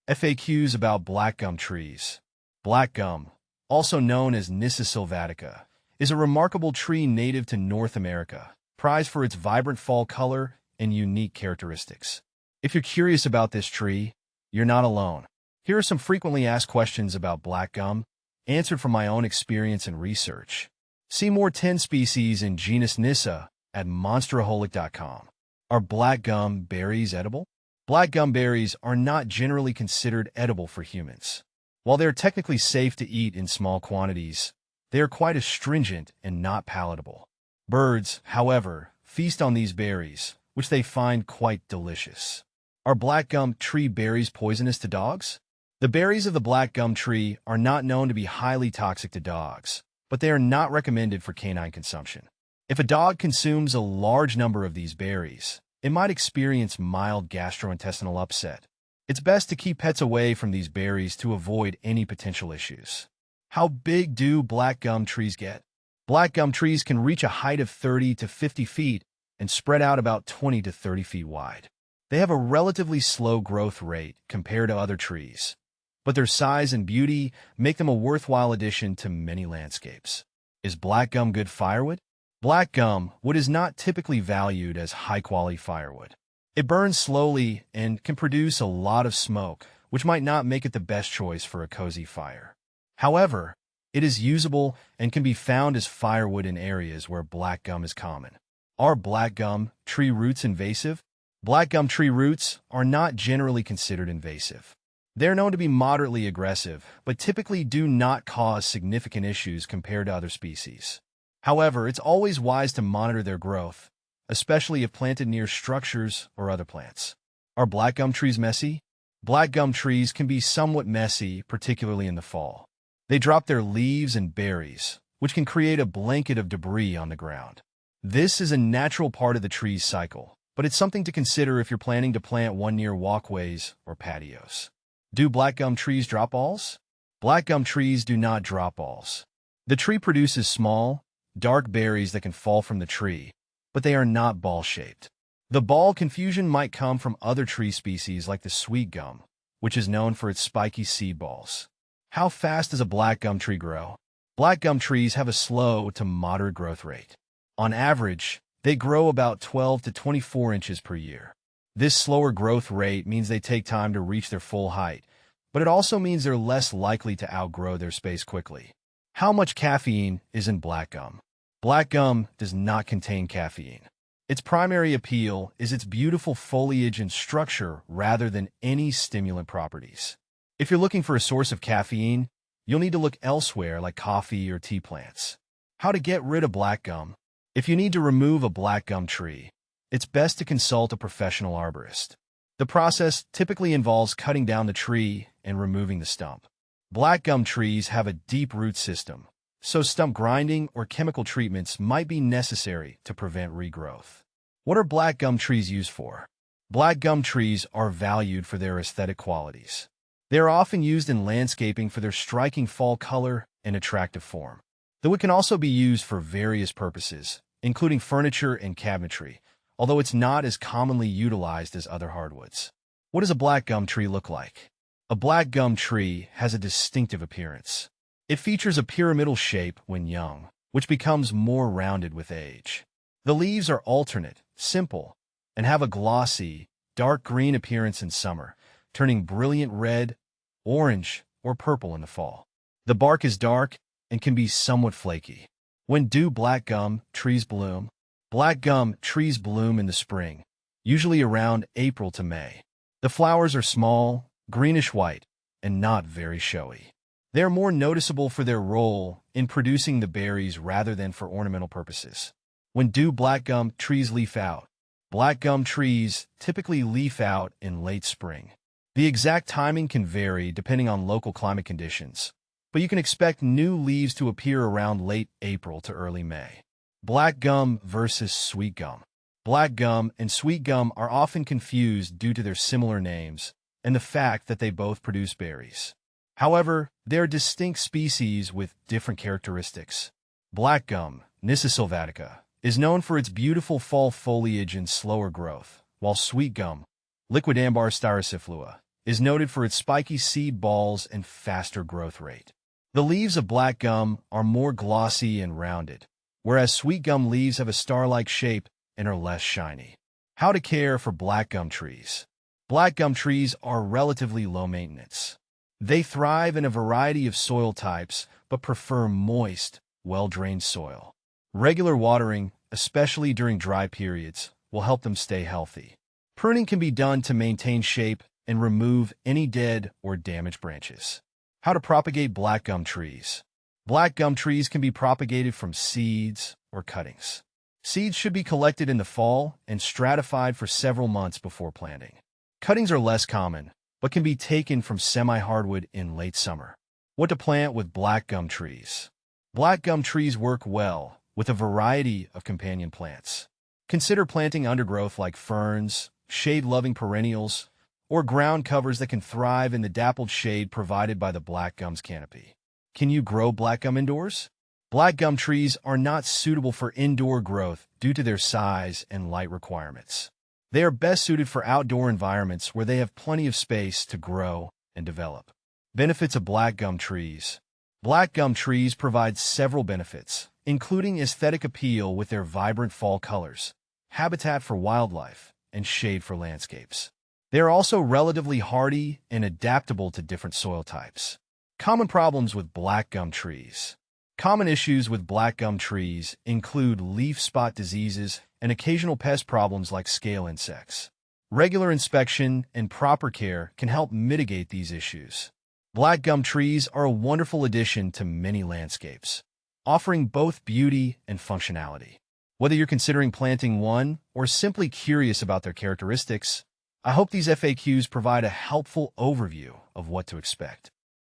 FAQs about black gum trees. Black gum, also known as Nyssa sylvatica, is a remarkable tree native to North America, prized for its vibrant fall color and unique characteristics. If you're curious about this tree, you're not alone. Here are some frequently asked questions about black gum, answered from my own experience and research. See more 10 species in genus Nyssa at monsteraholic.com. Are black gum berries edible? Black gum berries are not generally considered edible for humans. While they are technically safe to eat in small quantities, they are quite astringent and not palatable. Birds, however, feast on these berries, which they find quite delicious. Are black gum tree berries poisonous to dogs? The berries of the black gum tree are not known to be highly toxic to dogs, but they are not recommended for canine consumption. If a dog consumes a large number of these berries, it might experience mild gastrointestinal upset. It's best to keep pets away from these berries to avoid any potential issues. How big do black gum trees get? Black gum trees can reach a height of 30 to 50 feet and spread out about 20 to 30 feet wide. They have a relatively slow growth rate compared to other trees, but their size and beauty make them a worthwhile addition to many landscapes. Is black gum good firewood? Black gum wood is not typically valued as high-quality firewood. It burns slowly and can produce a lot of smoke, which might not make it the best choice for a cozy fire. However, it is usable and can be found as firewood in areas where black gum is common. Are black gum tree roots invasive? Black gum tree roots are not generally considered invasive. They are known to be moderately aggressive, but typically do not cause significant issues compared to other species. However, it's always wise to monitor their growth, especially if planted near structures or other plants. Are black gum trees messy? Black gum trees can be somewhat messy, particularly in the fall. They drop their leaves and berries, which can create a blanket of debris on the ground. This is a natural part of the tree's cycle, but it's something to consider if you're planning to plant one near walkways or patios. Do black gum trees drop balls? Black gum trees do not drop balls. The tree produces small, dark berries that can fall from the tree, but they are not ball-shaped. The ball confusion might come from other tree species like the sweet gum, which is known for its spiky seed balls. How fast does a black gum tree grow? Black gum trees have a slow to moderate growth rate. On average, they grow about 12 to 24 inches per year. This slower growth rate means they take time to reach their full height, but it also means they're less likely to outgrow their space quickly. How much caffeine is in black gum? Black gum does not contain caffeine. Its primary appeal is its beautiful foliage and structure rather than any stimulant properties. If you're looking for a source of caffeine, you'll need to look elsewhere like coffee or tea plants. How to get rid of black gum? If you need to remove a black gum tree, it's best to consult a professional arborist. The process typically involves cutting down the tree and removing the stump. Black gum trees have a deep root system, so stump grinding or chemical treatments might be necessary to prevent regrowth. What are black gum trees used for? Black gum trees are valued for their aesthetic qualities. They are often used in landscaping for their striking fall color and attractive form, though it can also be used for various purposes, including furniture and cabinetry, although it's not as commonly utilized as other hardwoods. What does a black gum tree look like? A black gum tree has a distinctive appearance. It features a pyramidal shape when young, which becomes more rounded with age. The leaves are alternate, simple, and have a glossy, dark green appearance in summer, turning brilliant red, orange, or purple in the fall. The bark is dark and can be somewhat flaky. When do black gum trees bloom? Black gum trees bloom in the spring, usually around April to May. The flowers are small, greenish-white, and not very showy. They are more noticeable for their role in producing the berries rather than for ornamental purposes. When do black gum trees leaf out? Black gum trees typically leaf out in late spring. The exact timing can vary depending on local climate conditions, but you can expect new leaves to appear around late April to early May. Black gum versus sweet gum. Black gum and sweet gum are often confused due to their similar names and the fact that they both produce berries. However, they are distinct species with different characteristics. Black gum, Nyssa sylvatica, is known for its beautiful fall foliage and slower growth, while sweet gum, Liquidambar styrosiflua, is noted for its spiky seed balls and faster growth rate. The leaves of black gum are more glossy and rounded, whereas sweet gum leaves have a star-like shape and are less shiny. How to care for black gum trees. Black gum trees are relatively low maintenance. They thrive in a variety of soil types, but prefer moist, well-drained soil. Regular watering, especially during dry periods, will help them stay healthy. Pruning can be done to maintain shape and remove any dead or damaged branches. How to propagate black gum trees. Black gum trees can be propagated from seeds or cuttings. Seeds should be collected in the fall and stratified for several months before planting. Cuttings are less common, but can be taken from semi-hardwood in late summer. What to plant with black gum trees. Black gum trees work well with a variety of companion plants. Consider planting undergrowth like ferns, shade-loving perennials, or ground covers that can thrive in the dappled shade provided by the black gum's canopy. Can you grow black gum indoors? Black gum trees are not suitable for indoor growth due to their size and light requirements. They are best suited for outdoor environments where they have plenty of space to grow and develop. Benefits of black gum trees. Black gum trees provide several benefits, including aesthetic appeal with their vibrant fall colors, habitat for wildlife, and shade for landscapes. They are also relatively hardy and adaptable to different soil types. Common problems with black gum trees. Common issues with black gum trees include leaf spot diseases and occasional pest problems like scale insects. Regular inspection and proper care can help mitigate these issues. Black gum trees are a wonderful addition to many landscapes, offering both beauty and functionality. Whether you're considering planting one or simply curious about their characteristics, I hope these FAQs provide a helpful overview of what to expect.